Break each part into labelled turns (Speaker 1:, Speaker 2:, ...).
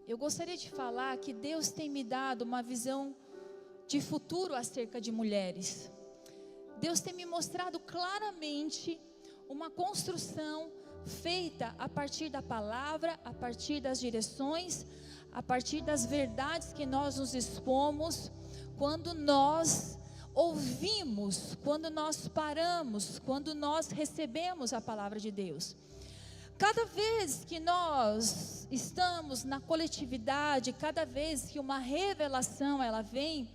Speaker 1: eu gostaria de falar que Deus tem me dado uma visão de futuro acerca de mulheres. Deus tem me mostrado claramente uma construção feita a partir da palavra, a partir das direções, a partir das verdades que nós nos expomos, quando nós ouvimos, quando nós paramos, quando nós recebemos a palavra de Deus. Cada vez que nós estamos na coletividade, cada vez que uma revelação ela vem,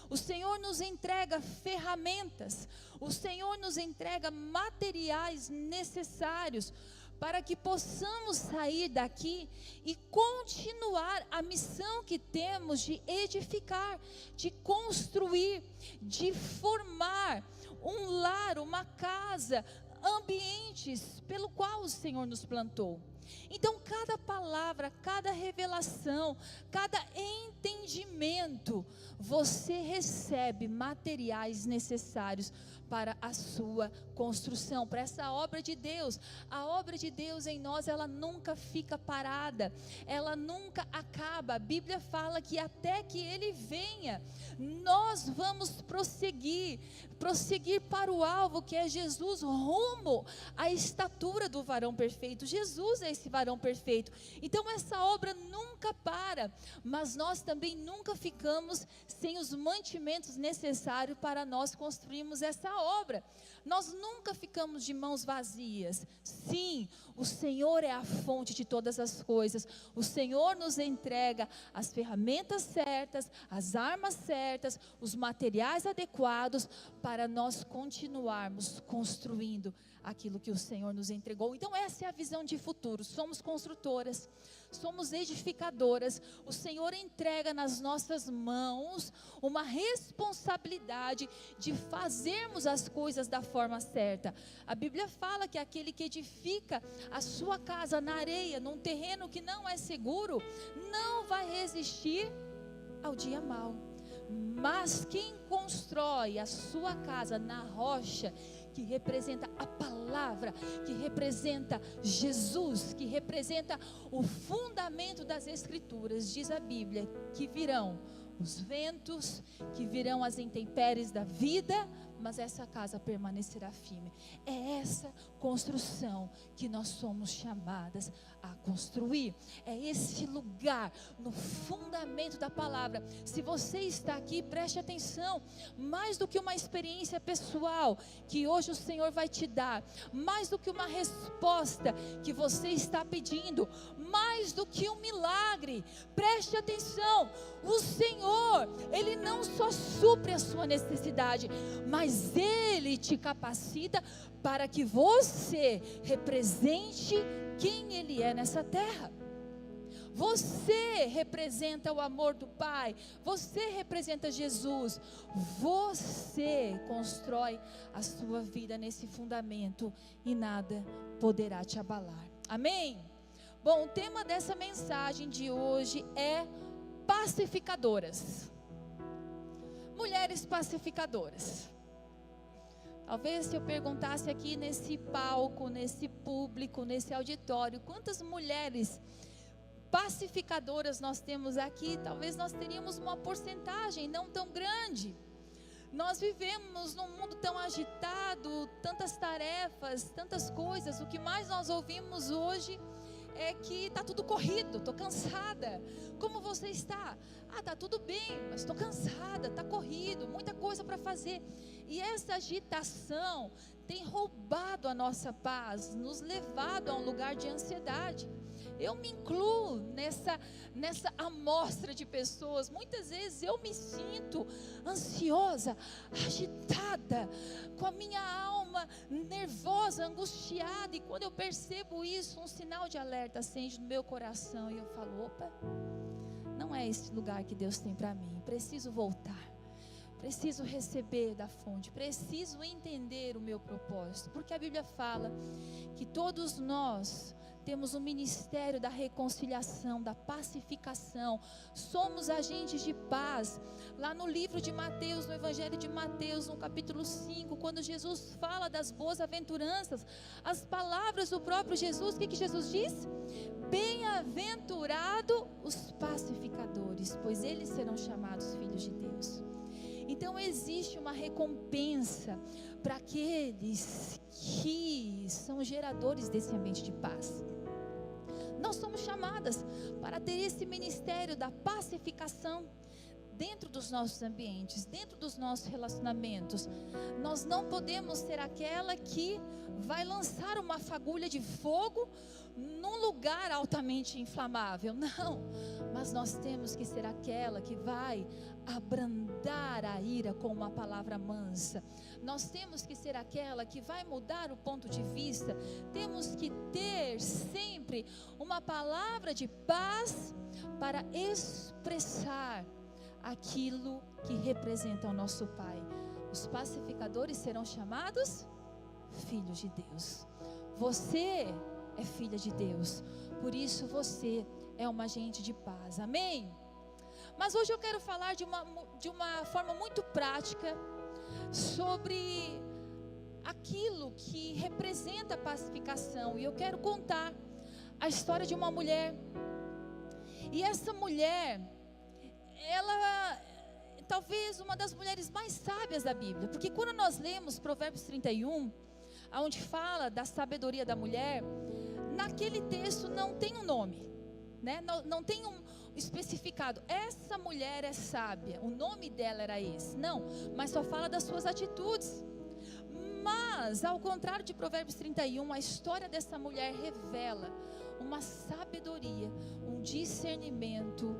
Speaker 1: o Senhor nos entrega ferramentas, o Senhor nos entrega materiais necessários para que possamos sair daqui e continuar a missão que temos de edificar, de construir, de formar um lar, uma casa, ambientes pelo qual o Senhor nos plantou. Então cada palavra, cada revelação, cada entendimento, você recebe materiais necessários para a sua construção, para essa obra de Deus. A obra de Deus em nós, ela nunca fica parada, ela nunca acaba. A Bíblia fala que até que Ele venha, nós vamos prosseguir para o alvo, que é Jesus, rumo à estatura do varão perfeito. Jesus é esse varão perfeito. Então essa obra nunca para, mas nós também nunca ficamos sem os mantimentos necessários para nós construirmos essa obra. Nós nunca ficamos de mãos vazias. Sim, o Senhor é a fonte de todas as coisas. O Senhor nos entrega as ferramentas certas, as armas certas, os materiais adequados para nós continuarmos construindo aquilo que o Senhor nos entregou. Então essa é a visão de futuro. Somos construtoras, somos edificadoras. O Senhor entrega nas nossas mãos uma responsabilidade de fazermos as coisas da forma certa. A Bíblia fala que aquele que edifica a sua casa na areia, num terreno que não é seguro, não vai resistir ao dia mau. Mas quem constrói a sua casa na rocha, que representa a palavra, que representa Jesus, que representa o fundamento das Escrituras, diz a Bíblia, que virão os ventos, que virão as intempéries da vida, mas essa casa permanecerá firme. É essa construção que nós somos chamadas a construir. É esse lugar no fundamento da palavra. Se você está aqui, preste atenção. Mais do que uma experiência pessoal que hoje o Senhor vai te dar, mais do que uma resposta que você está pedindo, mais do que um milagre, preste atenção. O Senhor, Ele não só supre a sua necessidade, mas Ele te capacita para que você represente quem Ele é nessa terra. Você representa o amor do Pai, você representa Jesus, você constrói a sua vida nesse fundamento e nada poderá te abalar. Amém? Bom, o tema dessa mensagem de hoje é pacificadoras. Mulheres pacificadoras. Talvez se eu perguntasse aqui nesse palco, nesse público, nesse auditório, quantas mulheres pacificadoras nós temos aqui, talvez nós teríamos uma porcentagem não tão grande. Nós vivemos num mundo tão agitado, tantas tarefas, tantas coisas. O que mais nós ouvimos hoje é que está tudo corrido, estou cansada. Como você está? Está tudo bem, mas estou cansada, está corrido, muita coisa para fazer. E essa agitação tem roubado a nossa paz, nos levado a um lugar de ansiedade. Eu me incluo nessa amostra de pessoas. Muitas vezes eu me sinto ansiosa, agitada, com a minha alma nervosa, angustiada. E quando eu percebo isso, um sinal de alerta acende no meu coração. E eu falo, opa, não é esse lugar que Deus tem para mim. Preciso voltar. Preciso receber da fonte, preciso entender o meu propósito, porque a Bíblia fala que todos nós temos o ministério da reconciliação, da pacificação. Somos agentes de paz. Lá no livro de Mateus, no Evangelho de Mateus, no capítulo 5, quando Jesus fala das boas aventuranças, as palavras do próprio Jesus, o que Jesus diz? Bem-aventurado os pacificadores, pois eles serão chamados filhos de Deus. Então existe uma recompensa para aqueles que são geradores desse ambiente de paz. Nós somos chamadas para ter esse ministério da pacificação dentro dos nossos ambientes, dentro dos nossos relacionamentos. Nós não podemos ser aquela que vai lançar uma fagulha de fogo num lugar altamente inflamável, não, mas nós temos que ser aquela que vai abrandar a ira com uma palavra mansa. Nós temos que ser aquela que vai mudar o ponto de vista. Temos que ter sempre uma palavra de paz para expressar aquilo que representa o nosso Pai. Os pacificadores serão chamados filhos de Deus. Você é filha de Deus, por isso você é uma agente de paz, amém? Mas hoje eu quero falar de uma forma muito prática sobre aquilo que representa a pacificação. E eu quero contar a história de uma mulher. E essa mulher, ela talvez uma das mulheres mais sábias da Bíblia, porque quando nós lemos Provérbios 31, onde fala da sabedoria da mulher, naquele texto não tem um nome, né? Não tem um especificado, essa mulher é sábia, o nome dela era esse, não, mas só fala das suas atitudes. Mas ao contrário de Provérbios 31, a história dessa mulher revela uma sabedoria, um discernimento,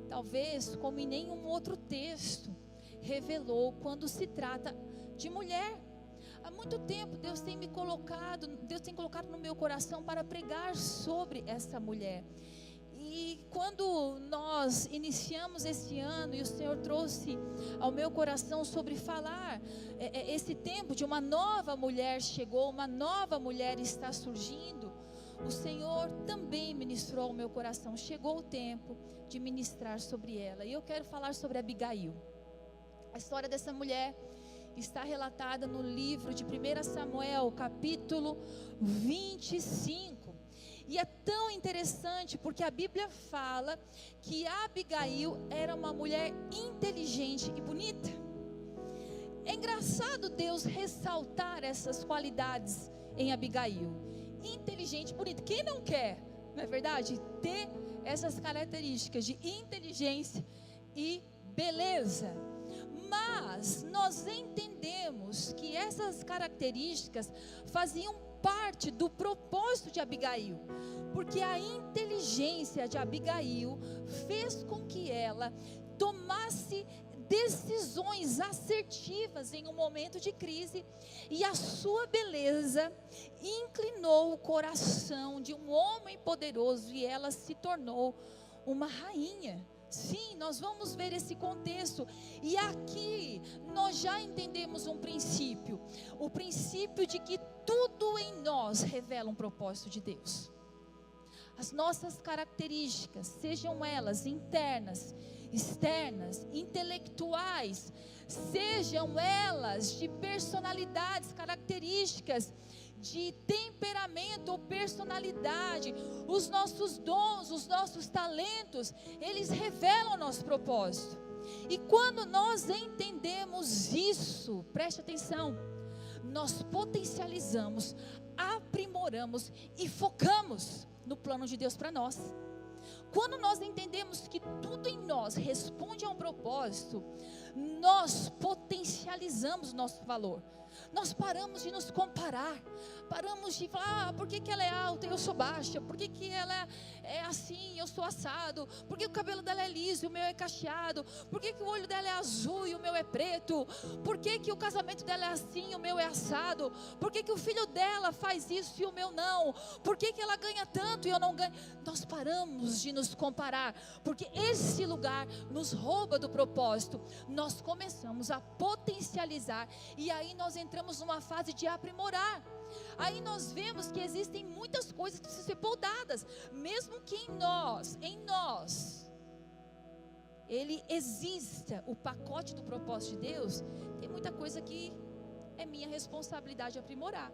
Speaker 1: talvez como em nenhum outro texto revelou quando se trata de mulher. Há muito tempo Deus tem colocado no meu coração para pregar sobre essa mulher. E quando nós iniciamos esse ano e o Senhor trouxe ao meu coração sobre falar, esse tempo de uma nova mulher chegou, uma nova mulher está surgindo, o Senhor também ministrou ao meu coração. Chegou o tempo de ministrar sobre ela. E eu quero falar sobre Abigail. A história dessa mulher está relatada no livro de 1 Samuel, capítulo 25. E é tão interessante porque a Bíblia fala que Abigail era uma mulher inteligente e bonita. É engraçado Deus ressaltar essas qualidades em Abigail. Inteligente e bonita. Quem não quer, não é verdade? Ter essas características de inteligência e beleza. Mas nós entendemos que essas características faziam parte do propósito de Abigail, porque a inteligência de Abigail fez com que ela tomasse decisões assertivas em um momento de crise, e a sua beleza inclinou o coração de um homem poderoso e ela se tornou uma rainha. Sim, nós vamos ver esse contexto. E aqui nós já entendemos um princípio. O princípio de que tudo em nós revela um propósito de Deus. As nossas características, sejam elas internas, externas, intelectuais, sejam elas de personalidades, características de temperamento ou personalidade, os nossos dons, os nossos talentos, eles revelam o nosso propósito. E quando nós entendemos isso, preste atenção, nós potencializamos, aprimoramos e focamos no plano de Deus para nós. Quando nós entendemos que tudo em nós responde a um propósito, nós potencializamos o nosso valor. Nós paramos de nos comparar, paramos de falar, por que ela é alta e eu sou baixa, por que ela é assim e eu sou assado, por que o cabelo dela é liso e o meu é cacheado, por que o olho dela é azul e o meu é preto, por que o casamento dela é assim e o meu é assado, por que o filho dela faz isso e o meu não, por que ela ganha tanto e eu não ganho. Nós paramos de nos comparar, porque esse lugar nos rouba do propósito. Nós começamos a potencializar, e aí nós entramos entramos numa fase de aprimorar. Aí nós vemos que existem muitas coisas que precisam ser podadas, mesmo que em nós, ele exista o pacote do propósito de Deus. Tem muita coisa que é minha responsabilidade aprimorar.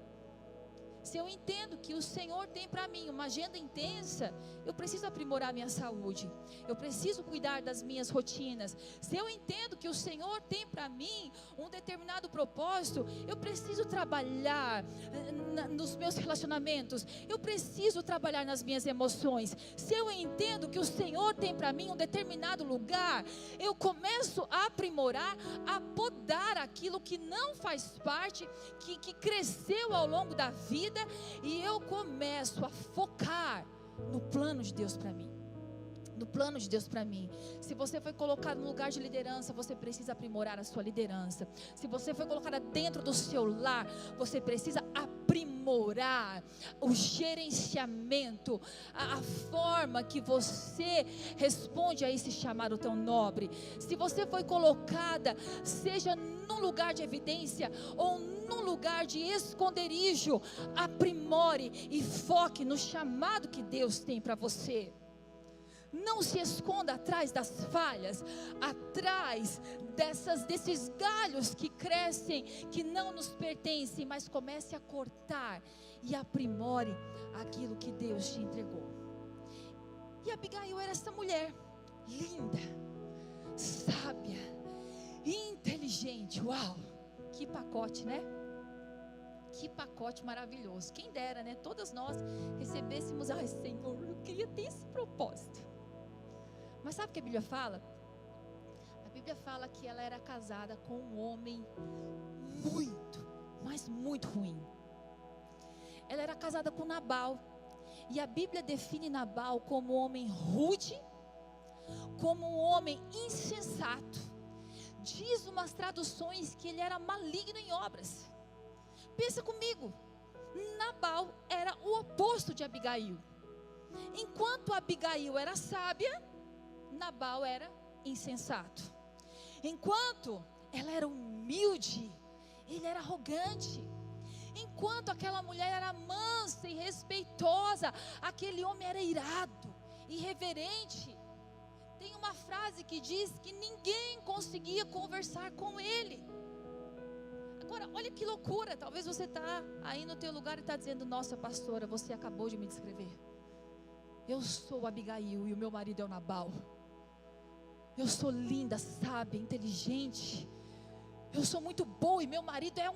Speaker 1: Se eu entendo que o Senhor tem para mim uma agenda intensa, eu preciso aprimorar minha saúde, eu preciso cuidar das minhas rotinas. Se eu entendo que o Senhor tem para mim um determinado propósito, eu preciso trabalhar nos meus relacionamentos, eu preciso trabalhar nas minhas emoções. Se eu entendo que o Senhor tem para mim um determinado lugar, eu começo a aprimorar, a podar aquilo que não faz parte, que cresceu ao longo da vida, e eu começo a focar no plano de Deus para mim. No plano de Deus para mim. Se você foi colocado no lugar de liderança, você precisa aprimorar a sua liderança. Se você foi colocada dentro do seu lar, você precisa aprimorar o gerenciamento, a forma que você responde a esse chamado tão nobre. Se você foi colocada, seja num lugar de evidência ou num lugar de esconderijo, aprimore e foque no chamado que Deus tem para você. Não se esconda atrás das falhas, atrás desses galhos que crescem, que não nos pertencem, mas comece a cortar e aprimore aquilo que Deus te entregou. E Abigail era essa mulher linda, sábia, inteligente. Uau, que pacote, né? Que pacote maravilhoso. Quem dera, né? Todas nós recebêssemos, ai Senhor, eu queria ter esse propósito. Mas sabe o que a Bíblia fala? A Bíblia fala que ela era casada com um homem muito, mas muito ruim. Ela era casada com Nabal. E a Bíblia define Nabal como um homem rude, como um homem insensato. Diz umas traduções que ele era maligno em obras. Pensa comigo, Nabal era o oposto de Abigail. Enquanto Abigail era sábia, Nabal era insensato. Enquanto ela era humilde, ele era arrogante. Enquanto aquela mulher era mansa e respeitosa, aquele homem era irado, irreverente. Tem uma frase que diz que ninguém conseguia conversar com ele. Agora, olha que loucura. Talvez você está aí no teu lugar e está dizendo: nossa pastora, você acabou de me descrever. Eu sou Abigail e o meu marido é o Nabal. Eu sou linda, sábia, inteligente. Eu sou muito boa e meu marido é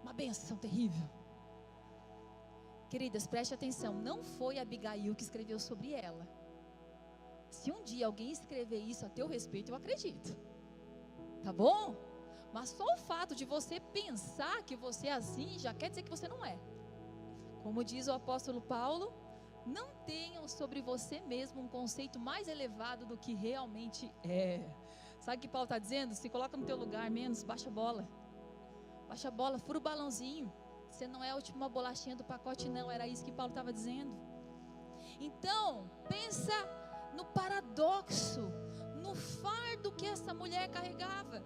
Speaker 1: uma benção terrível. Queridas, preste atenção. Não foi Abigail que escreveu sobre ela. Se um dia alguém escrever isso a teu respeito, eu acredito. Tá bom? Mas só o fato de você pensar que você é assim, já quer dizer que você não é. Como diz o apóstolo Paulo, não tenham sobre você mesmo um conceito mais elevado do que realmente é. Sabe o que Paulo está dizendo? Se coloca no teu lugar menos, baixa a bola. Baixa a bola, fura o balãozinho. Você não é a última bolachinha do pacote, não. Era isso que Paulo estava dizendo. Então, pensa no paradoxo, no fardo que essa mulher carregava.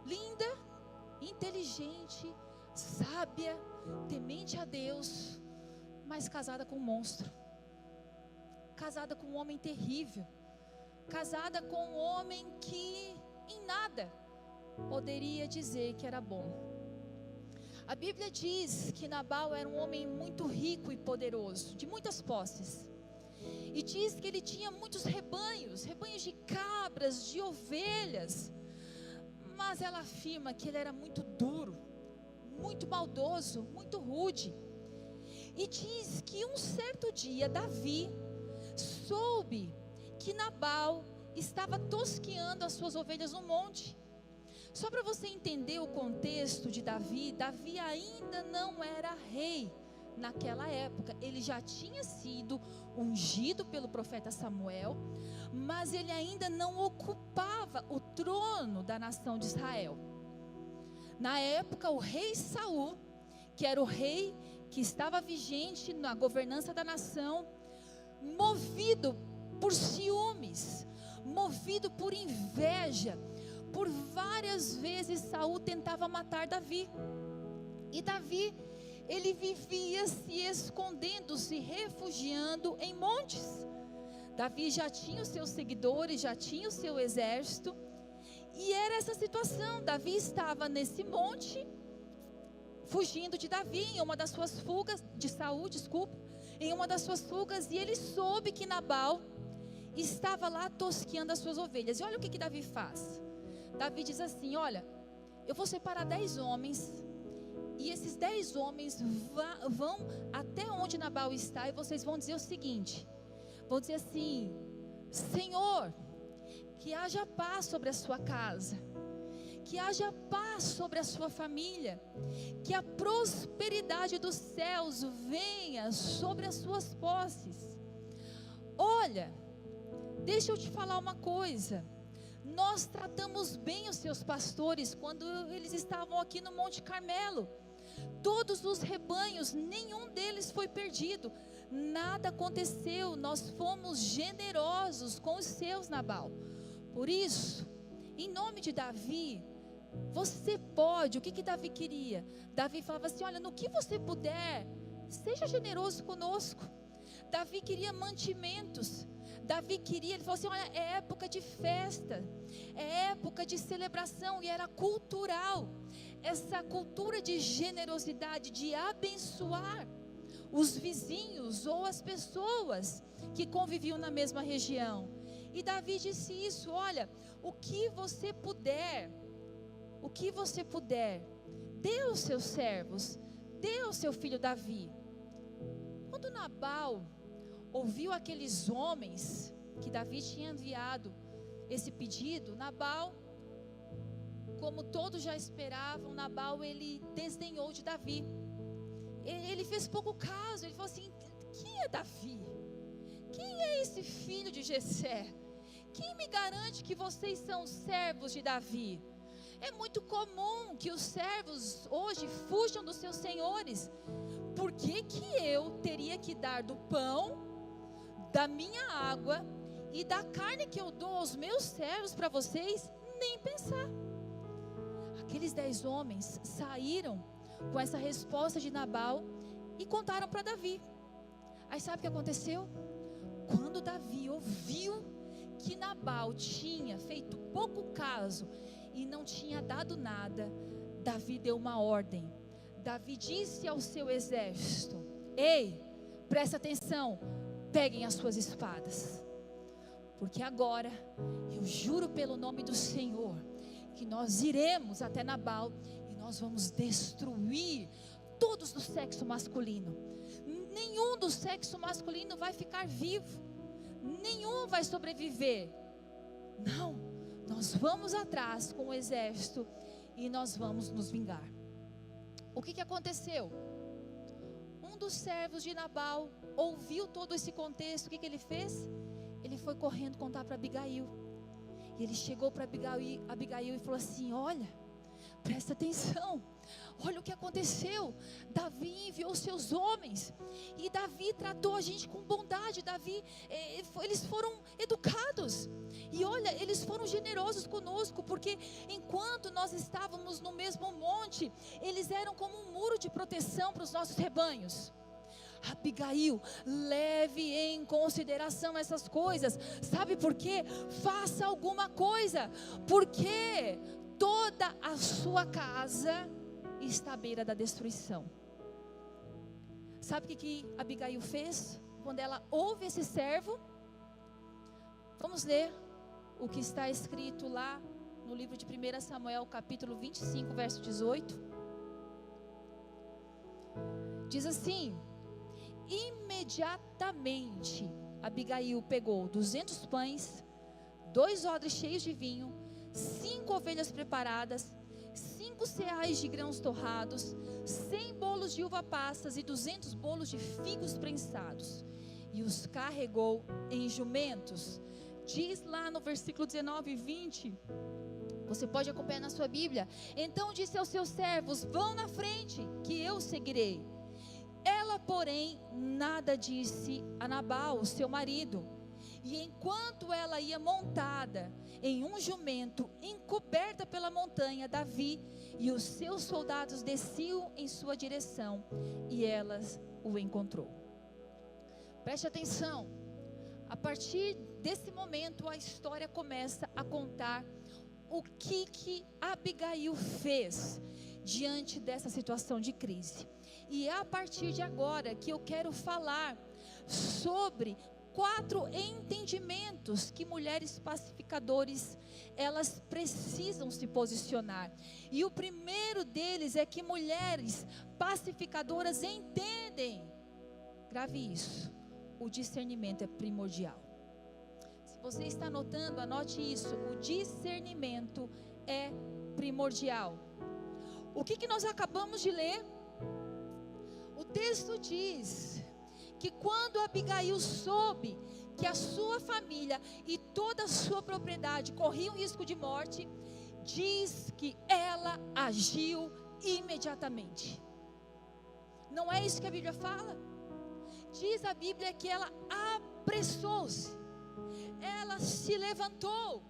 Speaker 1: Linda, inteligente, sábia, temente a Deus, mas casada com um monstro, casada com um homem terrível, casada com um homem que em nada poderia dizer que era bom. A Bíblia diz que Nabal era um homem muito rico e poderoso, de muitas posses, e diz que ele tinha muitos rebanhos de cabras, de ovelhas. Mas ela afirma que ele era muito duro, muito maldoso, muito rude. E diz que um certo dia Davi soube que Nabal estava tosqueando as suas ovelhas no monte. Só para você entender o contexto de Davi, Davi ainda não era rei naquela época. Ele já tinha sido ungido pelo profeta Samuel, mas ele ainda não ocupava o trono da nação de Israel. Na época, o rei Saul, que era o rei que estava vigente na governança da nação, movido por ciúmes, movido por inveja, por várias vezes Saul tentava matar Davi. E Davi, ele vivia se escondendo, se refugiando em montes. Davi já tinha os seus seguidores, já tinha o seu exército. E era essa situação, Davi estava nesse monte, fugindo de Davi, em uma das suas fugas, de Saul, desculpa, em uma das suas fugas, e ele soube que Nabal estava lá tosqueando as suas ovelhas. E olha o que Davi faz. Davi diz assim: olha, eu vou separar 10 homens, e esses 10 homens vão até onde Nabal está, e vocês vão dizer o seguinte, vão dizer assim: Senhor, que haja paz sobre a sua casa, que haja paz sobre a sua família, que a prosperidade dos céus venha sobre as suas posses. Olha, deixa eu te falar uma coisa, nós tratamos bem os seus pastores quando eles estavam aqui no Monte Carmelo. Todos os rebanhos, nenhum deles foi perdido, nada aconteceu, nós fomos generosos com os seus, Nabal. Por isso, em nome de Davi, você pode, o que Davi queria? Davi falava assim: olha, no que você puder, seja generoso conosco. Davi queria mantimentos. Davi queria, ele falou assim: olha, é época de festa, é época de celebração, e era cultural, essa cultura de generosidade, de abençoar os vizinhos ou as pessoas que conviviam na mesma região. E Davi disse isso: olha, o que você puder, dê aos seus servos, dê ao seu filho Davi. Quando Nabal ouviu aqueles homens que Davi tinha enviado esse pedido, Nabal, como todos já esperavam, Nabal, ele desdenhou de Davi. Ele fez pouco caso. Ele falou assim: quem é Davi? Quem é esse filho de Jessé? Quem me garante que vocês são servos de Davi? É muito comum que os servos hoje fujam dos seus senhores. Por que eu teria que dar do pão, da minha água e da carne que eu dou aos meus servos para vocês? Nem pensar. Aqueles 10 homens saíram com essa resposta de Nabal e contaram para Davi. Aí sabe o que aconteceu? Quando Davi ouviu que Nabal tinha feito pouco caso e não tinha dado nada, Davi deu uma ordem. Davi disse ao seu exército: ei, presta atenção, peguem as suas espadas, porque agora eu juro pelo nome do Senhor que nós iremos até Nabal e nós vamos destruir todos do sexo masculino. Nenhum do sexo masculino vai ficar vivo, nenhum vai sobreviver. Não, nós vamos atrás com o exército e nós vamos nos vingar. O que aconteceu? Um dos servos de Nabal ouviu todo esse contexto. O que ele fez? Ele foi correndo contar para Abigail. E ele chegou para Abigail e falou assim: olha, presta atenção, olha o que aconteceu. Davi enviou seus homens, e Davi tratou a gente com bondade. Eles foram educados, e olha, eles foram generosos conosco, porque enquanto nós estávamos no mesmo monte, eles eram como um muro de proteção para os nossos rebanhos. Abigail, leve em consideração essas coisas. Sabe por quê? Faça alguma coisa, porque toda a sua casa está à beira da destruição. Sabe o que Abigail fez? Quando ela ouve esse servo, vamos ler o que está escrito lá no livro de 1 Samuel, capítulo 25, verso 18. Diz assim: imediatamente Abigail pegou 200 pães, 2 odres cheios de vinho, 5 ovelhas preparadas, 5 ceais de grãos torrados, 100 bolos de uva passas e 200 bolos de figos prensados, e os carregou em jumentos. Diz lá no versículo 19 e 20, você pode acompanhar na sua Bíblia: então disse aos seus servos: vão na frente, que eu seguirei. Ela, porém, nada disse a Nabal, seu marido, E enquanto ela ia montada em um jumento, encoberta pela montanha, Davi e os seus soldados desciam em sua direção, e elas o encontrou. Preste atenção, a partir desse momento a história começa a contar o que Abigail fez diante dessa situação de crise. E é a partir de agora que eu quero falar sobre 4 entendimentos que mulheres pacificadoras, elas precisam se posicionar. E o primeiro deles é que mulheres pacificadoras entendem, grave isso, o discernimento é primordial. Se você está anotando, anote isso, o discernimento é primordial. O que nós acabamos de ler? O texto diz que quando Abigail soube que a sua família e toda a sua propriedade corriam risco de morte, diz que ela agiu imediatamente. Não é isso que a Bíblia fala? Diz a Bíblia que ela apressou-se, ela se levantou,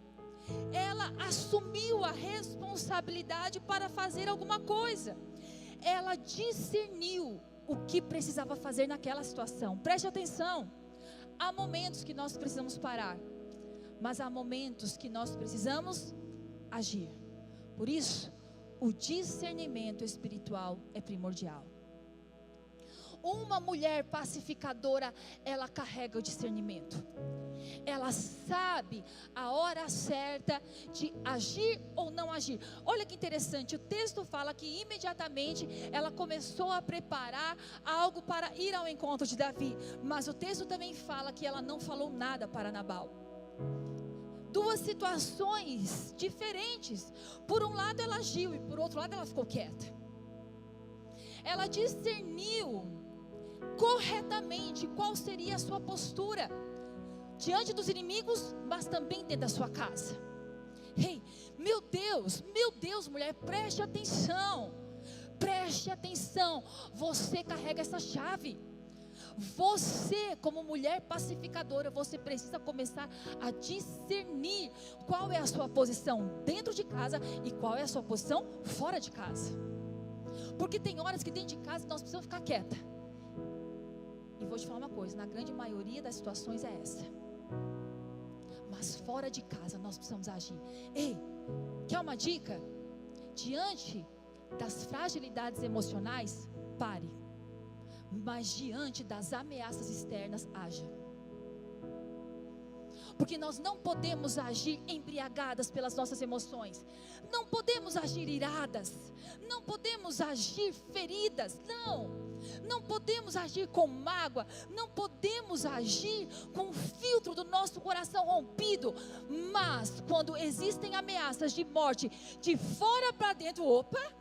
Speaker 1: ela assumiu a responsabilidade para fazer alguma coisa. Ela discerniu o que precisava fazer naquela situação. Preste atenção, há momentos que nós precisamos parar, mas há momentos que nós precisamos agir. Por isso, o discernimento espiritual é primordial. Uma mulher pacificadora, ela carrega o discernimento. Ela sabe a hora certa de agir ou não agir. Olha que interessante, o texto fala que imediatamente ela começou a preparar algo para ir ao encontro de Davi. Mas o texto também fala que ela não falou nada para Nabal. 2 situações diferentes. Por um lado ela agiu e por outro lado ela ficou quieta. Ela discerniu corretamente qual seria a sua postura diante dos inimigos, mas também dentro da sua casa. Ei, meu Deus, mulher, preste atenção, você carrega essa chave. Você, como mulher pacificadora, você precisa começar a discernir qual é a sua posição dentro de casa e qual é a sua posição fora de casa. Porque tem horas que dentro de casa nós precisamos ficar quieta. E vou te falar uma coisa, na grande maioria das situações é essa. Mas fora de casa nós precisamos agir. Ei, quer uma dica? Diante das fragilidades emocionais, pare. Mas diante das ameaças externas, haja. Porque nós não podemos agir embriagadas pelas nossas emoções. Não podemos agir iradas. Não podemos agir feridas. Não podemos agir com mágoa. Não podemos agir com o filtro do nosso coração rompido. Mas quando existem ameaças de morte de fora para dentro, opa,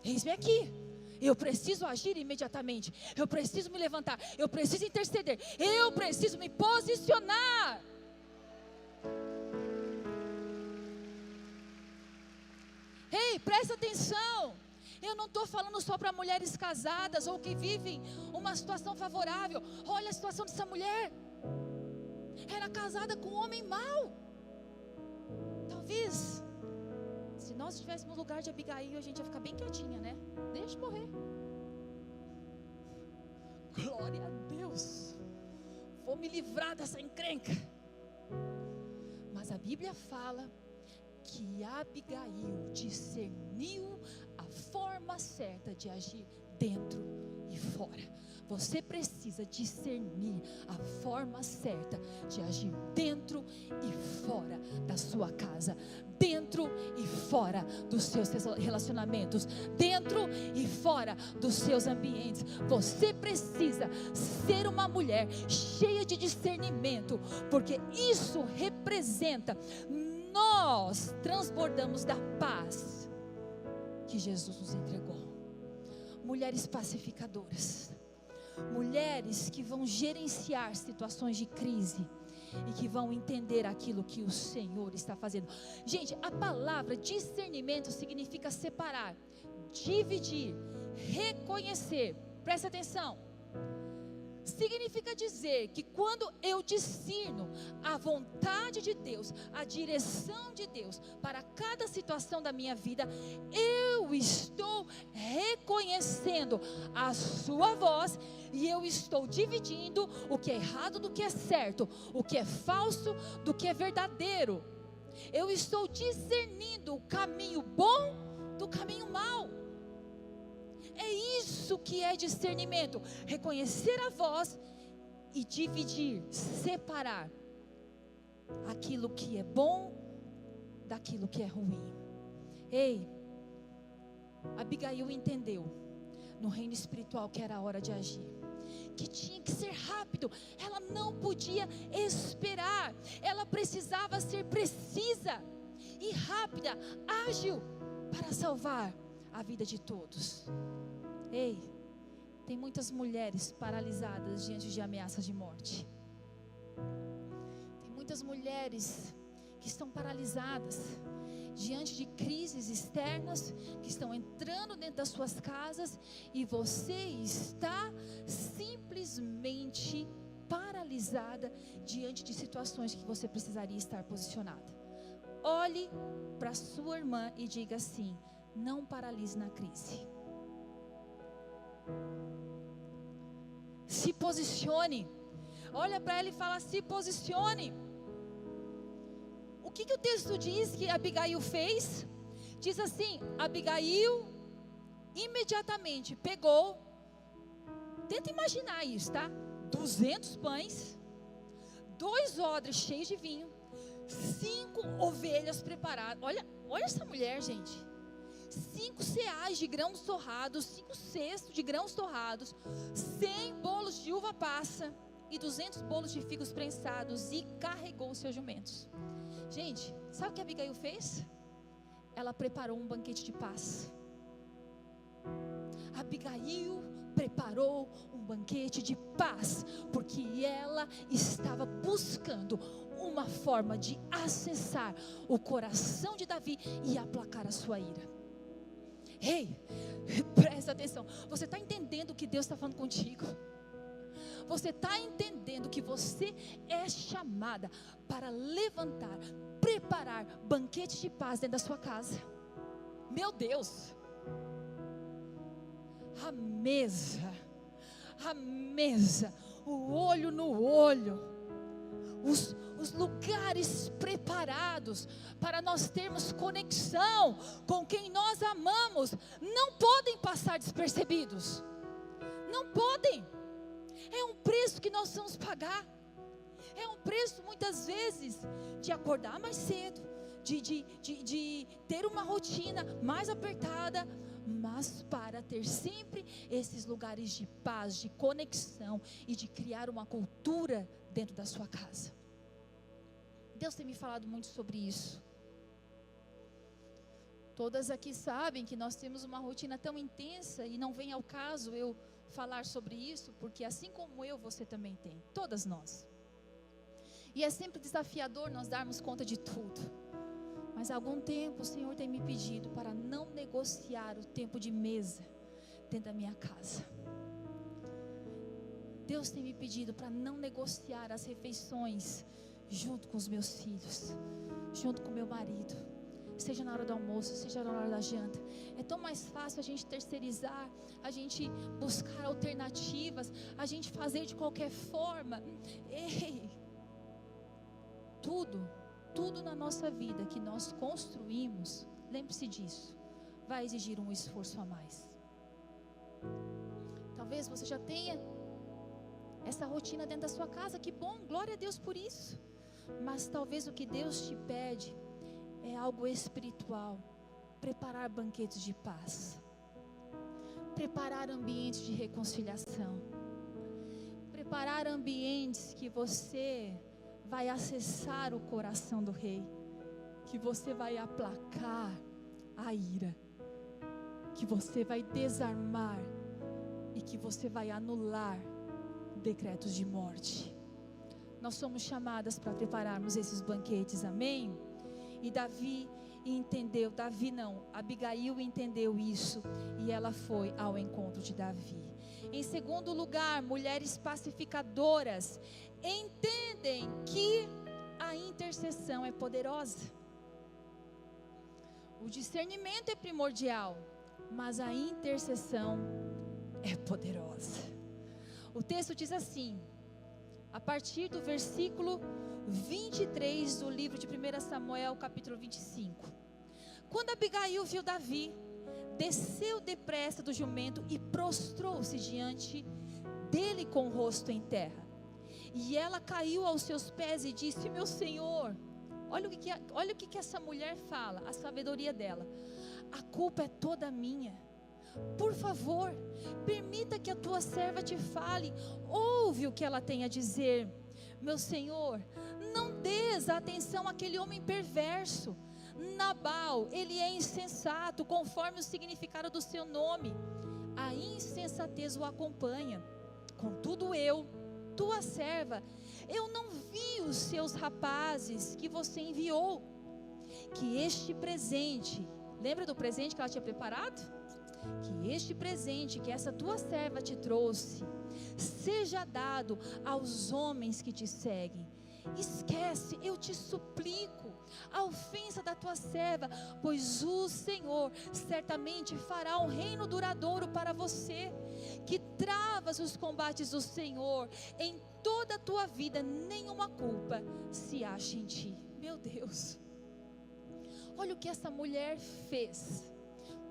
Speaker 1: eis-me aqui. Eu preciso agir imediatamente. Eu preciso me levantar. Eu preciso interceder. Eu preciso me posicionar. Ei, presta atenção. Eu não estou falando só para mulheres casadas ou que vivem uma situação favorável. Olha a situação dessa mulher. Era casada com um homem mau. Talvez, se nós estivéssemos no lugar de Abigail, a gente ia ficar bem quietinha, né? Deixa morrer. Glória a Deus. Vou me livrar dessa encrenca. Mas a Bíblia fala que Abigail discerniu a forma certa de agir dentro e fora. Você precisa discernir a forma certa de agir dentro e fora da sua casa, dentro e fora dos seus relacionamentos, dentro e fora dos seus ambientes. Você precisa ser uma mulher cheia de discernimento, porque isso representa nós transbordamos da paz que Jesus nos entregou. Mulheres pacificadoras, mulheres que vão gerenciar situações de crise e que vão entender aquilo que o Senhor está fazendo. Gente, a palavra discernimento significa separar, dividir, reconhecer. Presta atenção. Significa dizer que quando eu discerno a vontade de Deus, a direção de Deus para cada situação da minha vida, eu estou reconhecendo a sua voz e eu estou dividindo o que é errado do que é certo, o que é falso do que é verdadeiro. Eu estou discernindo o caminho bom do caminho mau. É isso que é discernimento: reconhecer a voz e dividir, separar aquilo que é bom daquilo que é ruim. Ei, Abigail entendeu no reino espiritual que era a hora de agir, que tinha que ser rápido, ela não podia esperar, ela precisava ser precisa e rápida, ágil, para salvar a vida de todos. Ei, tem muitas mulheres paralisadas diante de ameaças de morte. Tem muitas mulheres que estão paralisadas diante de crises externas que estão entrando dentro das suas casas, e você está simplesmente paralisada diante de situações que você precisaria estar posicionada. Olhe para sua irmã e diga assim: não paralise na crise. Se posicione. Olha para ela e fala: se posicione. O que o texto diz que Abigail fez? Diz assim: Abigail imediatamente pegou, tenta imaginar isso, tá? 200 pães, 2 odres cheios de vinho, 5 ovelhas preparadas. Olha essa mulher, gente. 5 ceais de grãos torrados, 5 cestos de grãos torrados, 100 bolos de uva passa e 200 bolos de figos prensados, e carregou os seus jumentos. Gente, sabe o que Abigail fez? Ela preparou um banquete de paz. Abigail preparou um banquete de paz, porque ela estava buscando uma forma de acessar o coração de Davi e aplacar a sua ira. Ei, presta atenção. Você está entendendo o que Deus está falando contigo? Você está entendendo que você é chamada para levantar, preparar banquetes de paz dentro da sua casa? Meu Deus! A mesa, o olho no olho, os lugares preparados para nós termos conexão com quem nós amamos, não podem passar despercebidos. Não podem. É um preço que nós vamos pagar. É um preço muitas vezes de acordar mais cedo, de ter uma rotina mais apertada, mas para ter sempre esses lugares de paz, de conexão e de criar uma cultura dentro da sua casa. Deus tem me falado muito sobre isso. Todas aqui sabem que nós temos uma rotina tão intensa, e não vem ao caso eu falar sobre isso, porque assim como eu, você também tem, todas nós. E é sempre desafiador nós darmos conta de tudo. Mas há algum tempo o Senhor tem me pedido para não negociar o tempo de mesa dentro da minha casa. Deus tem me pedido para não negociar as refeições junto com os meus filhos, junto com meu marido, seja na hora do almoço, seja na hora da janta. É tão mais fácil a gente terceirizar, a gente buscar alternativas, a gente fazer de qualquer forma. Ei, tudo na nossa vida que nós construímos, lembre-se disso, vai exigir um esforço a mais. Talvez você já tenha essa rotina dentro da sua casa, que bom, glória a Deus por isso. Mas talvez o que Deus te pede é algo espiritual. Preparar banquetes de paz, preparar ambientes de reconciliação, preparar ambientes que você vai acessar o coração do rei, que você vai aplacar a ira, que você vai desarmar e que você vai anular decretos de morte. Nós somos chamadas para prepararmos esses banquetes, amém? E Abigail entendeu isso, e ela foi ao encontro de Davi. Em segundo lugar, mulheres pacificadoras entendem que a intercessão é poderosa. O discernimento é primordial, mas a intercessão é poderosa. O texto diz assim, a partir do versículo 23 do livro de 1 Samuel, capítulo 25. Quando Abigail viu Davi, desceu depressa do jumento e prostrou-se diante dele com o rosto em terra. E ela caiu aos seus pés e disse: meu senhor, olha o que essa mulher fala, a sabedoria dela. A culpa é toda minha. Por favor, permita que a tua serva te fale. Ouve o que ela tem a dizer. Meu senhor, não des atenção àquele homem perverso. Nabal, ele é insensato, conforme o significado do seu nome. A insensatez o acompanha. Contudo eu, tua serva, eu não vi os seus rapazes que você enviou. Que este presente, lembra do presente que ela tinha preparado? Que este presente que essa tua serva te trouxe, seja dado aos homens que te seguem. Esquece, eu te suplico, a ofensa da tua serva, pois o Senhor certamente fará um reino duradouro para você, que travas os combates do Senhor. Em toda a tua vida nenhuma culpa se acha em ti. Meu Deus, olha o que essa mulher fez.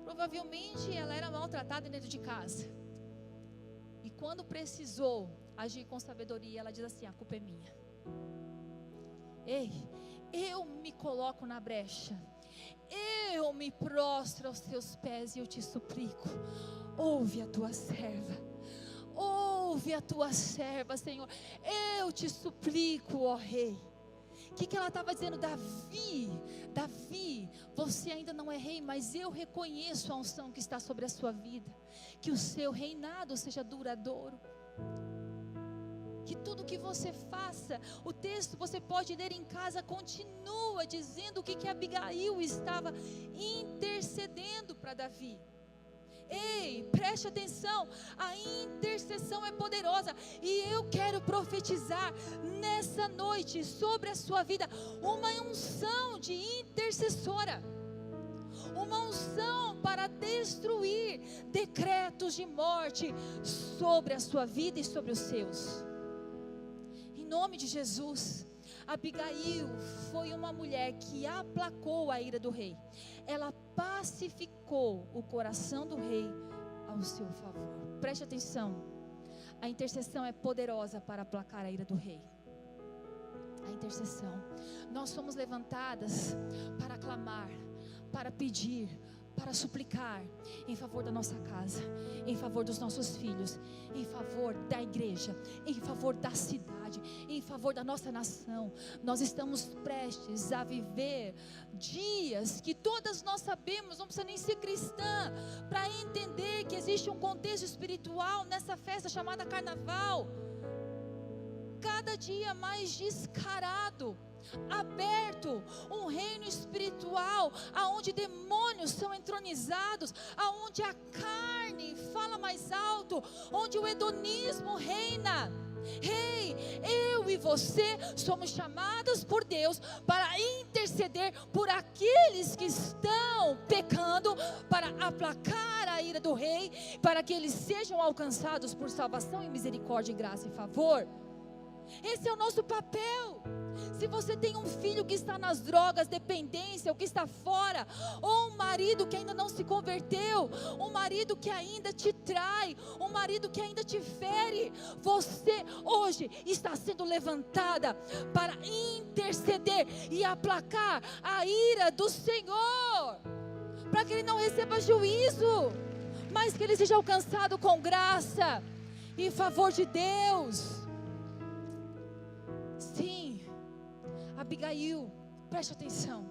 Speaker 1: Provavelmente ela era maltratada dentro de casa, e quando precisou agir com sabedoria, ela diz assim: a culpa é minha. Ei, eu me coloco na brecha, eu me prostro aos teus pés e eu te suplico, ouve a tua serva, ouve a tua serva, Senhor, eu te suplico, ó Rei. O que ela estava dizendo? Davi, você ainda não é rei, mas eu reconheço a unção que está sobre a sua vida, que o seu reinado seja duradouro, que tudo que você faça, o texto você pode ler em casa, continua dizendo o que Abigail estava intercedendo para Davi. Ei, preste atenção, a intercessão é poderosa, e eu quero profetizar nessa noite sobre a sua vida uma unção de intercessora, uma unção para destruir decretos de morte sobre a sua vida e sobre os seus. Em nome de Jesus. Abigail foi uma mulher que aplacou a ira do rei. Ela pacificou o coração do rei ao seu favor. Preste atenção, a intercessão é poderosa para aplacar a ira do rei. A intercessão, nós somos levantadas para clamar, para pedir, para suplicar em favor da nossa casa, em favor dos nossos filhos, em favor da igreja, em favor da cidade, em favor da nossa nação. Nós estamos prestes a viver dias que todas nós sabemos, não precisa nem ser cristã para entender que existe um contexto espiritual nessa festa chamada carnaval, cada dia mais descarado, aberto, um reino espiritual, aonde demônios são entronizados, aonde a carne fala mais alto, onde o hedonismo reina. Ei, eu e você somos chamados por Deus para interceder por aqueles que estão pecando, para aplacar a ira do rei, para que eles sejam alcançados por salvação e misericórdia, graça e favor. Esse é o nosso papel. Se você tem um filho que está nas drogas, dependência, ou que está fora, ou um marido que ainda não se converteu, um marido que ainda te trai, um marido que ainda te fere, você hoje está sendo levantada para interceder e aplacar a ira do Senhor, para que ele não receba juízo, mas que ele seja alcançado com graça e favor de Deus. Sim, Abigail, preste atenção,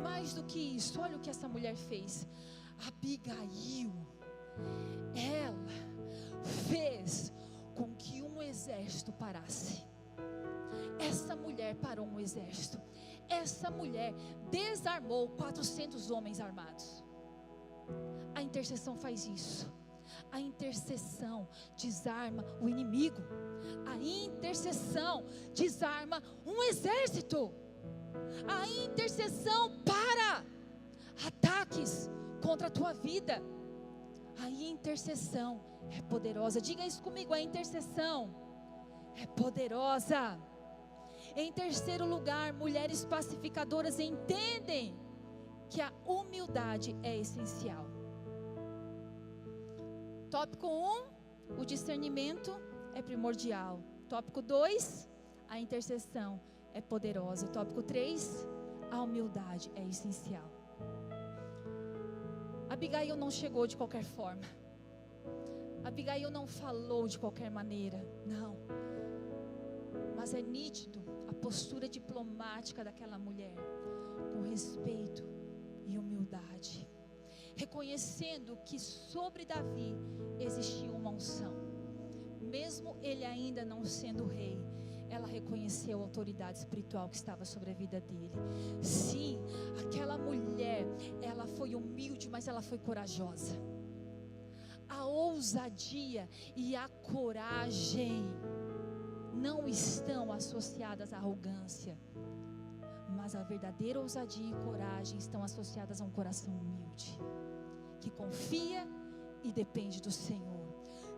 Speaker 1: mais do que isso, olha o que essa mulher fez. Abigail, ela fez com que um exército parasse. Essa mulher parou um exército. Essa mulher desarmou 400 homens armados. A intercessão faz isso. A intercessão desarma o inimigo. A intercessão desarma um exército. A intercessão para ataques contra a tua vida. A intercessão é poderosa. Diga isso comigo, a intercessão é poderosa. Em terceiro lugar, mulheres pacificadoras entendem que a humildade é essencial. Tópico 1, o discernimento é primordial. Tópico 2, a intercessão é poderosa. Tópico 3, a humildade é essencial. Abigail não chegou de qualquer forma. Abigail não falou de qualquer maneira, não. Mas é nítido a postura diplomática daquela mulher, com respeito e humildade, reconhecendo que sobre Davi existia uma unção. Mesmo ele ainda não sendo rei, ela reconheceu a autoridade espiritual que estava sobre a vida dele. Sim, aquela mulher, ela foi humilde, mas ela foi corajosa. A ousadia e a coragem não estão associadas à arrogância, mas a verdadeira ousadia e coragem estão associadas a um coração humilde, que confia e depende do Senhor.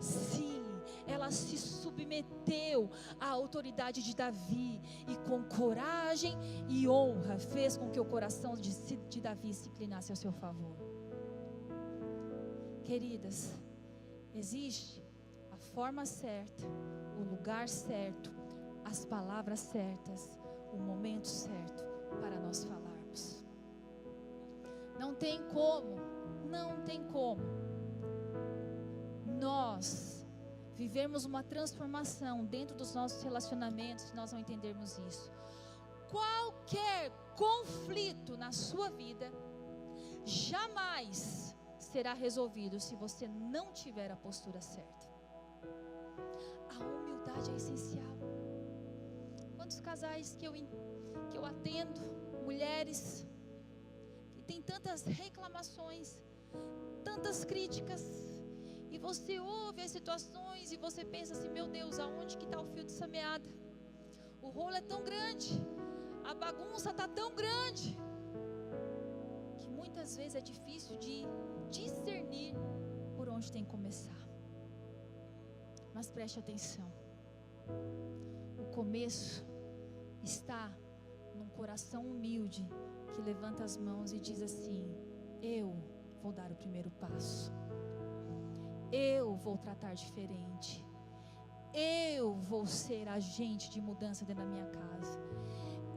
Speaker 1: Sim, ela se submeteu à autoridade de Davi e com coragem e honra fez com que o coração de Davi se inclinasse ao seu favor. Queridas, existe a forma certa, o lugar certo, as palavras certas, o momento certo para nós falarmos. Não tem como nós vivermos uma transformação dentro dos nossos relacionamentos se nós não entendermos isso. Qualquer conflito na sua vida jamais será resolvido se você não tiver a postura certa. A humildade é essencial. Quantos casais que eu atendo, mulheres que têm tantas reclamações, tantas críticas, e você ouve as situações e você pensa assim: meu Deus, aonde que está o fio dessa meada? O rolo é tão grande, a bagunça está tão grande, que muitas vezes é difícil de discernir por onde tem que começar. Mas preste atenção, o começo está num coração humilde que levanta as mãos e diz assim: eu vou dar o primeiro passo, eu vou tratar diferente, eu vou ser agente de mudança dentro da minha casa,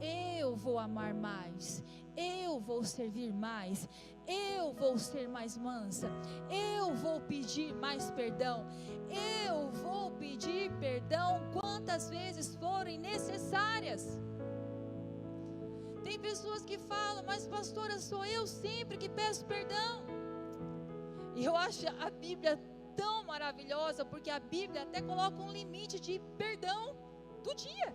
Speaker 1: eu vou amar mais, eu vou servir mais, eu vou ser mais mansa, eu vou pedir mais perdão, eu vou pedir perdão quantas vezes forem necessárias. Tem pessoas que falam: mas pastora, sou eu sempre que peço perdão. E eu acho a Bíblia tão maravilhosa, porque a Bíblia até coloca um limite de perdão do dia.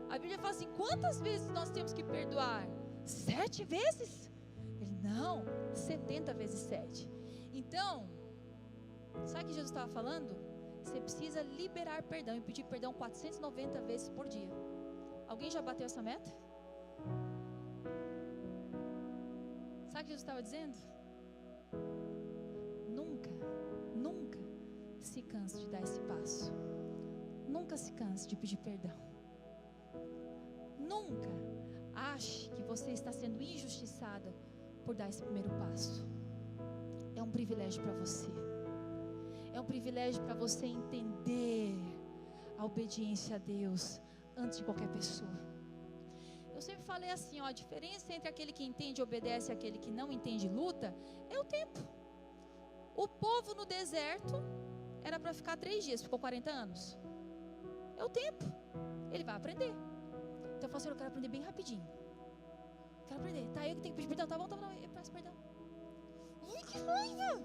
Speaker 1: A Bíblia fala assim: quantas vezes nós temos que perdoar? 7 vezes? Ele: não, 70 vezes 7. Então, sabe o que Jesus estava falando? Você precisa liberar perdão e pedir perdão 490 vezes por dia. Alguém já bateu essa meta? Sabe o que Jesus estava dizendo? Nunca se canse de dar esse passo. Nunca se canse de pedir perdão. Nunca ache que você está sendo injustiçada por dar esse primeiro passo. É um privilégio para você. É um privilégio para você entender a obediência a Deus antes de qualquer pessoa. Eu sempre falei assim, ó, a diferença entre aquele que entende e obedece e aquele que não entende e luta é o tempo. O povo no deserto era para ficar 3 dias, ficou 40 anos. É o tempo. Ele vai aprender. Então eu falo assim: eu quero aprender bem rapidinho. Quero aprender. Tá, eu que tenho que pedir perdão. Tá bom, eu peço perdão. Ui, que raiva!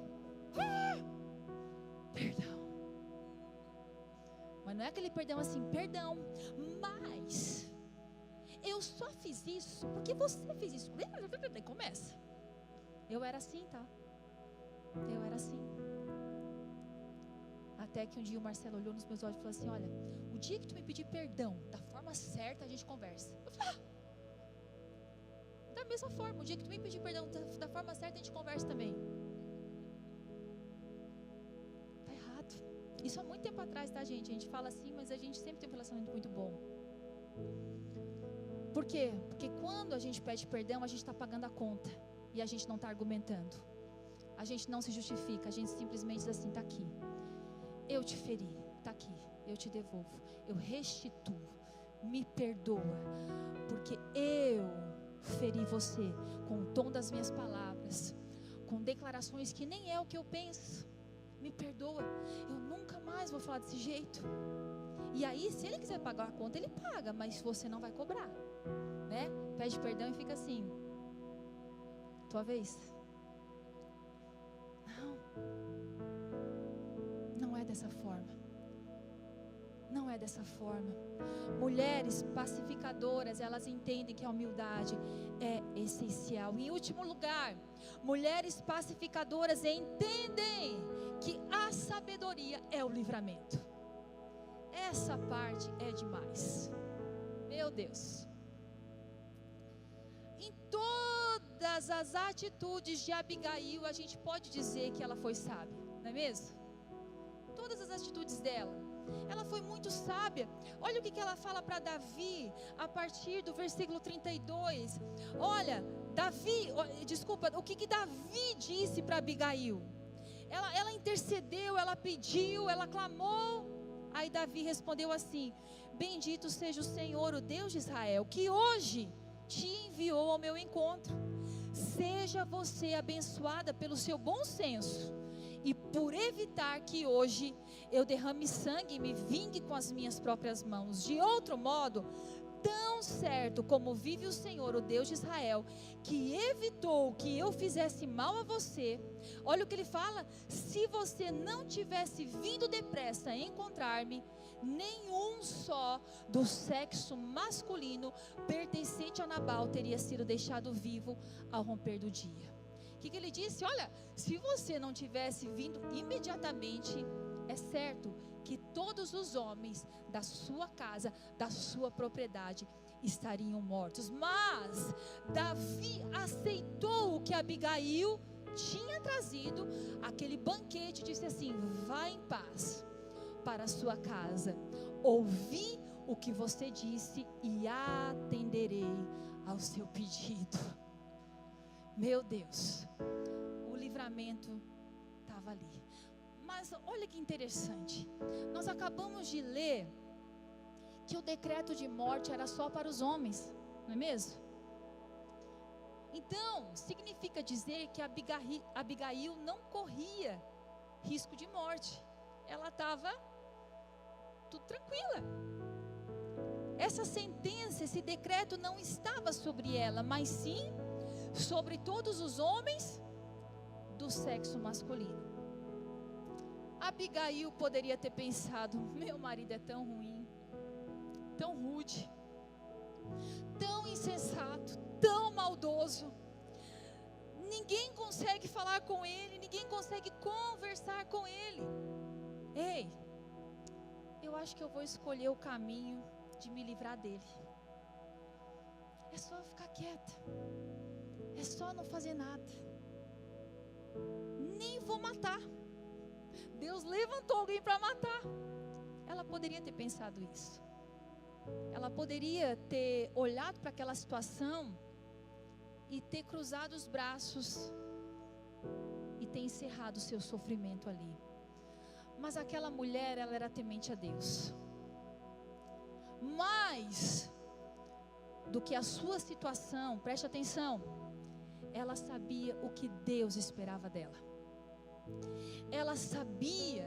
Speaker 1: Perdão. Mas não é aquele perdão assim: perdão, mas eu só fiz isso porque você fez isso. Aí começa. Eu era assim, tá? Eu era assim. Até que um dia o Marcelo olhou nos meus olhos e falou assim: olha, o dia que tu me pedir perdão, da forma certa a gente conversa. Eu falei: da mesma forma, o dia que tu me pedir perdão, da forma certa a gente conversa também. Tá errado. Isso há muito tempo atrás, tá, gente? A gente fala assim, mas a gente sempre tem um relacionamento muito bom. Por quê? Porque quando a gente pede perdão, a gente está pagando a conta. E a gente não está argumentando. A gente não se justifica. A gente simplesmente diz assim: está aqui. Eu te feri, está aqui. Eu te devolvo. Eu restituo. Me perdoa. Porque eu feri você com o tom das minhas palavras, com declarações que nem é o que eu penso. Me perdoa. Eu nunca mais vou falar desse jeito. E aí, se ele quiser pagar a conta, ele paga, mas você não vai cobrar, né? Pede perdão e fica assim: tua vez. Não é dessa forma. Não é dessa forma. Mulheres pacificadoras, elas entendem que a humildade é essencial. Em último lugar, mulheres pacificadoras entendem que a sabedoria é o livramento. Essa parte é demais. Meu Deus. Em todas as atitudes de Abigail, a gente pode dizer que ela foi sábia, não é mesmo? Todas as atitudes dela, ela foi muito sábia. Olha o que ela fala para Davi, a partir do versículo 32. Olha, o que Davi disse para Abigail? Ela intercedeu, ela pediu, ela clamou. Aí Davi respondeu assim: bendito seja o Senhor, o Deus de Israel, que hoje te enviou ao meu encontro. Seja você abençoada pelo seu bom senso e por evitar que hoje eu derrame sangue e me vingue com as minhas próprias mãos. De outro modo, tão certo como vive o Senhor, o Deus de Israel, que evitou que eu fizesse mal a você. Olha o que ele fala: se você não tivesse vindo depressa encontrar-me, nenhum só do sexo masculino pertencente a Nabal teria sido deixado vivo ao romper do dia. O que ele disse? Olha, se você não tivesse vindo imediatamente, é certo que todos os homens da sua casa, da sua propriedade, estariam mortos. Mas Davi aceitou o que Abigail tinha trazido, aquele banquete, disse assim: vá em paz para a sua casa, ouvi o que você disse e atenderei ao seu pedido. Meu Deus, o livramento estava ali. Mas olha que interessante, nós acabamos de ler que o decreto de morte era só para os homens, não é mesmo? Então, significa dizer que Abigail não corria risco de morte. Ela estava tudo tranquila. Essa sentença, esse decreto não estava sobre ela, mas sim sobre todos os homens do sexo masculino. Abigail poderia ter pensado: meu marido é tão ruim, tão rude, tão insensato, tão maldoso, ninguém consegue falar com ele, ninguém consegue conversar com ele. Ei, eu acho que eu vou escolher o caminho de me livrar dele. É só ficar quieta, é só não fazer nada, nem vou matar. Deus levantou alguém para matar. Ela poderia ter pensado isso. Ela poderia ter olhado para aquela situação e ter cruzado os braços e ter encerrado o seu sofrimento ali. Mas aquela mulher, ela era temente a Deus. Mais do que a sua situação, preste atenção, ela sabia o que Deus esperava dela. Ela sabia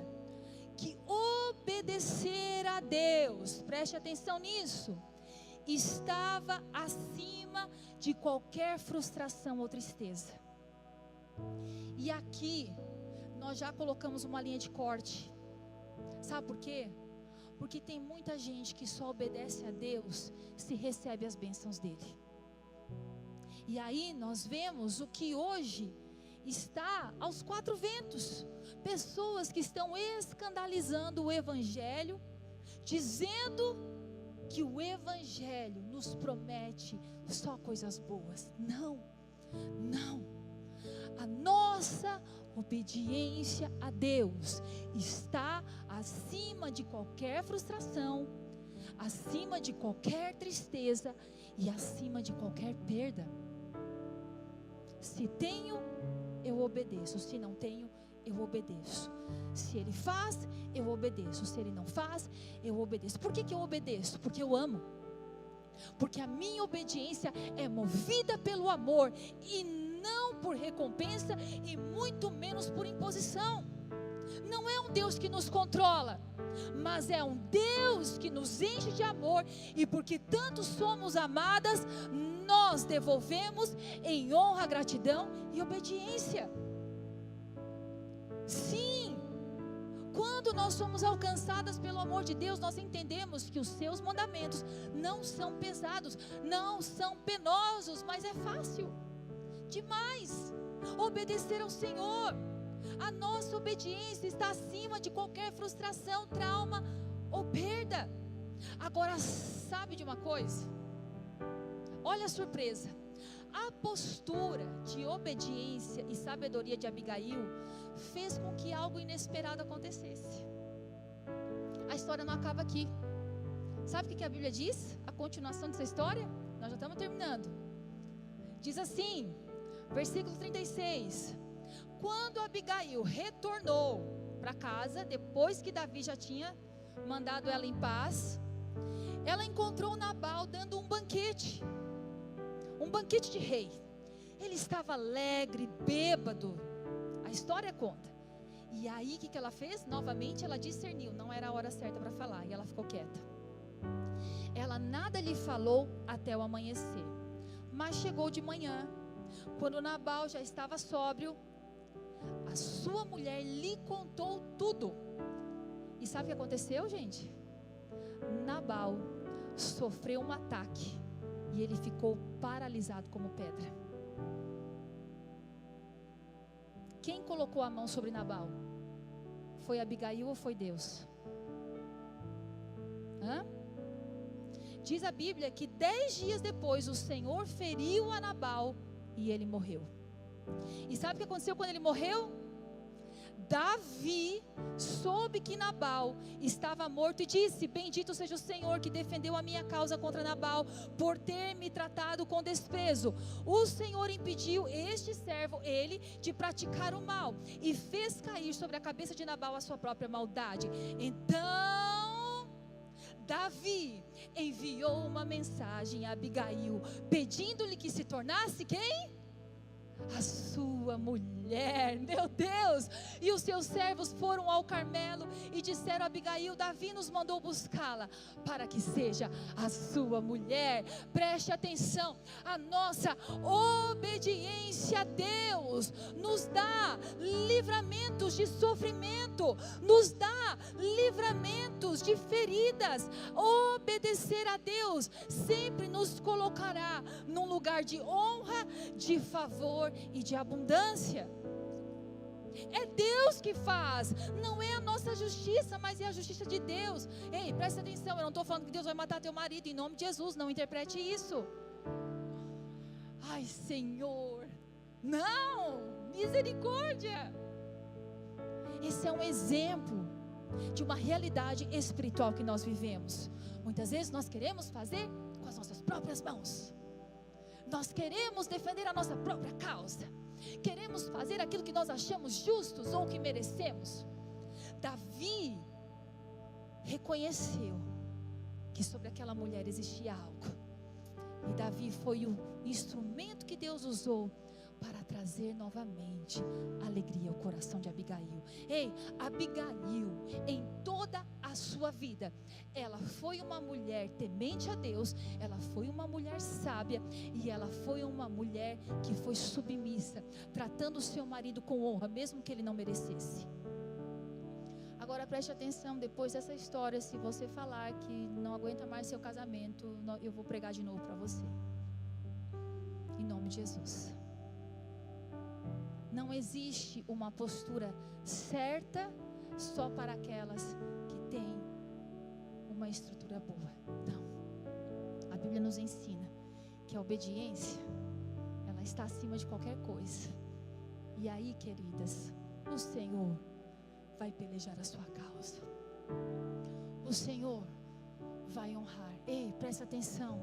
Speaker 1: que obedecer a Deus, preste atenção nisso, estava acima de qualquer frustração ou tristeza. E aqui nós já colocamos uma linha de corte. Sabe por quê? Porque tem muita gente que só obedece a Deus se recebe as bênçãos dele. E aí nós vemos o que hoje está aos quatro ventos. Pessoas que estão escandalizando o Evangelho, dizendo que o Evangelho nos promete só coisas boas. Não, não. A nossa obediência a Deus está acima de qualquer frustração, acima de qualquer tristeza e acima de qualquer perda. Se tenho, eu obedeço. Se não tenho, eu obedeço. Se Ele faz, eu obedeço. Se Ele não faz, eu obedeço. Por que eu obedeço? Porque eu amo. Porque a minha obediência é movida pelo amor e não por recompensa e muito menos por imposição. Não é um Deus que nos controla, mas é um Deus que nos enche de amor, e porque tanto somos amadas, nós devolvemos em honra, gratidão e obediência. Sim, quando nós somos alcançadas pelo amor de Deus, nós entendemos que os seus mandamentos não são pesados, não são penosos, mas é fácil demais obedecer ao Senhor. A nossa obediência está acima de qualquer frustração, trauma ou perda. Agora, sabe de uma coisa? Olha a surpresa. A postura de obediência e sabedoria de Abigail fez com que algo inesperado acontecesse. A história não acaba aqui. Sabe o que a Bíblia diz? A continuação dessa história? Nós já estamos terminando. Diz assim, versículo 36. Quando Abigail retornou para casa, depois que Davi já tinha mandado ela em paz, ela encontrou Nabal dando um banquete de rei. Ele estava alegre, bêbado, a história conta. E aí o que ela fez? Novamente ela discerniu, não era a hora certa para falar, e ela ficou quieta. Ela nada lhe falou até o amanhecer, mas chegou de manhã, quando Nabal já estava sóbrio, a sua mulher lhe contou tudo. E sabe o que aconteceu, gente? Nabal sofreu um ataque e ele ficou paralisado como pedra. Quem colocou a mão sobre Nabal? Foi Abigail ou foi Deus? Diz a Bíblia que 10 dias depois o Senhor feriu a Nabal e ele morreu. E sabe o que aconteceu quando ele morreu? Davi soube que Nabal estava morto e disse: bendito seja o Senhor que defendeu a minha causa contra Nabal, por ter me tratado com desprezo. O Senhor impediu este servo, ele, de praticar o mal, e fez cair sobre a cabeça de Nabal a sua própria maldade. Então Davi enviou uma mensagem a Abigail, pedindo-lhe que se tornasse quem? A sua mulher. Meu Deus! E os seus servos foram ao Carmelo e disseram a Abigail: Davi nos mandou buscá-la para que seja a sua mulher. Preste atenção, a nossa obediência a Deus nos dá livramentos de sofrimento, nos dá livramentos de feridas. Obedecer a Deus sempre nos colocará num lugar de honra, de favor e de abundância. É Deus que faz, não é a nossa justiça, mas é a justiça de Deus. Ei, presta atenção, eu não estou falando que Deus vai matar teu marido, em nome de Jesus, não interprete isso. Ai, Senhor, não, misericórdia. Esse é um exemplo de uma realidade espiritual que nós vivemos. Muitas vezes nós queremos fazer com as nossas próprias mãos. Nós queremos defender a nossa própria causa. Queremos fazer aquilo que nós achamos justos ou que merecemos. Davi reconheceu que sobre aquela mulher existia algo. E Davi foi o instrumento que Deus usou para trazer novamente alegria ao coração de Abigail. Ei, Abigail, em toda a sua vida, ela foi uma mulher temente a Deus, ela foi uma mulher sábia, e ela foi uma mulher que foi submissa, tratando o seu marido com honra, mesmo que ele não merecesse. Agora preste atenção, depois dessa história, se você falar que não aguenta mais seu casamento, eu vou pregar de novo para você, em nome de Jesus. Não existe uma postura certa só para aquelas que têm uma estrutura boa. Não. A Bíblia nos ensina que a obediência, ela está acima de qualquer coisa. E aí, queridas, o Senhor vai pelejar a sua causa. O Senhor vai honrar. Ei, presta atenção.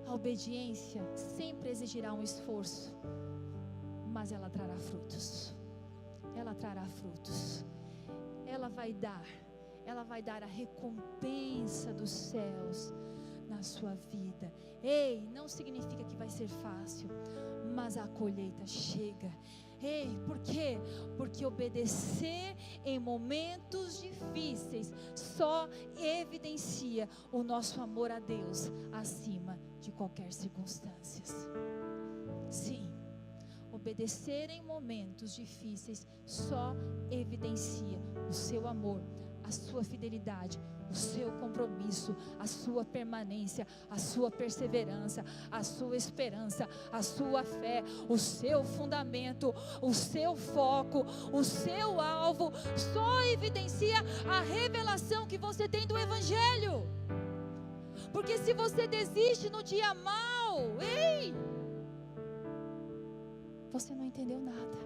Speaker 1: A obediência sempre exigirá um esforço, mas ela trará frutos. Ela trará frutos. Ela vai dar a recompensa dos céus na sua vida. Ei, não significa que vai ser fácil, mas a colheita chega. Ei, por quê? Porque obedecer em momentos difíceis só evidencia o nosso amor a Deus acima de qualquer circunstância. Sim, obedecer em momentos difíceis só evidencia o seu amor, a sua fidelidade, o seu compromisso, a sua permanência, a sua perseverança, a sua esperança, a sua fé, o seu fundamento, o seu foco, o seu alvo. Só evidencia a revelação que você tem do Evangelho. Porque se você desiste no dia mau, ei, você não entendeu nada.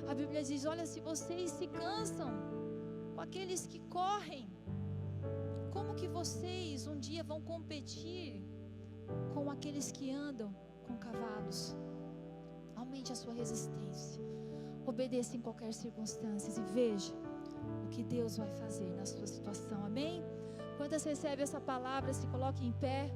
Speaker 1: A Bíblia diz: olha, se vocês se cansam com aqueles que correm, como que vocês um dia vão competir com aqueles que andam com cavalos? Aumente a sua resistência, obedeça em qualquer circunstância e veja o que Deus vai fazer na sua situação. Amém? Quantas recebem essa palavra, se coloquem em pé.